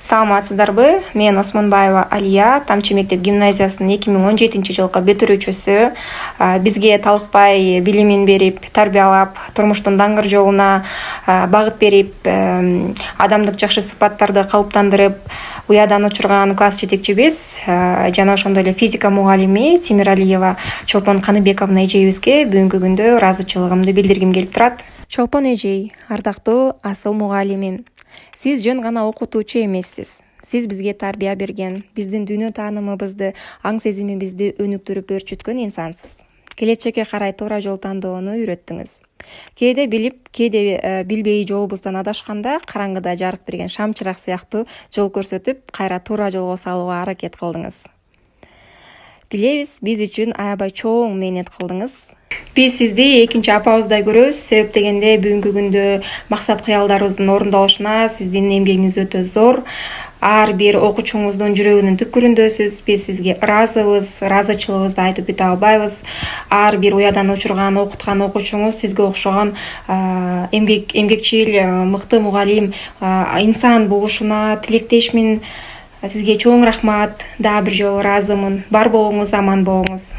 Саламатсыздарбы? Мен Осмонбаева Алия, Тамчы мектеп гимназиясынын 2017-жылкы бүтүрүүчүсү. Бизге талыкпай билимин берип, тарбиялап, турмуштун даңгыр жолуна багыт берип, адамдык жакшы сыпаттарды калыптандырып, уядан учурган класс жетекчибиз жана ошондой эле физика мугалими Тимир Алиева Чолпон Каныбековна эжебизге бүгүнкү күндө ыраазычылыгымды билдиргим келип турат. Чолпон эжей, ардактуу асыл мугалимим. Сиз жөн гана окутуучу эмессиз. Сиз бизге тарбия берген, биздин дүйнө таанымыбызды, аң сезимибизди өнүктүрүп өрчүткөн инсансыз. Келечекке карай туура жол тандоону үйрөттүңүз. Кээде билип, кээде билбей жолубуздан адашканда караңгыда жарык берген шамчырак сыяктуу жол көрсөтүп, кайра туура жолго салууга аракет кылдыңыз. Билебиз, биз үчүн аябай чоң мээнет кылдыңыз. Биз сизди экинчи апабыздай көрөбүз, себеп дегенде бүгүнкү күндө максат кыялдарыбыздын орундалышына сиздин эмгегиңиз өтө зор. Ар бир окуучуңуздун жүрөгүнүн түпкүрүндөсүз. Биз сизге ыраазыбыз, ыраазычылыгыбызды айтып бүтө албайбыз. Ар бир уядан учурган, окуткан окуучуңуз сизге окшогон эмгекчил, мыкты мугалим, инсан болушуна тилектешмин. Сизге чоң рахмат. Дагы бир жолу ыраазымын. Бар болуңуз, аман болуңуз.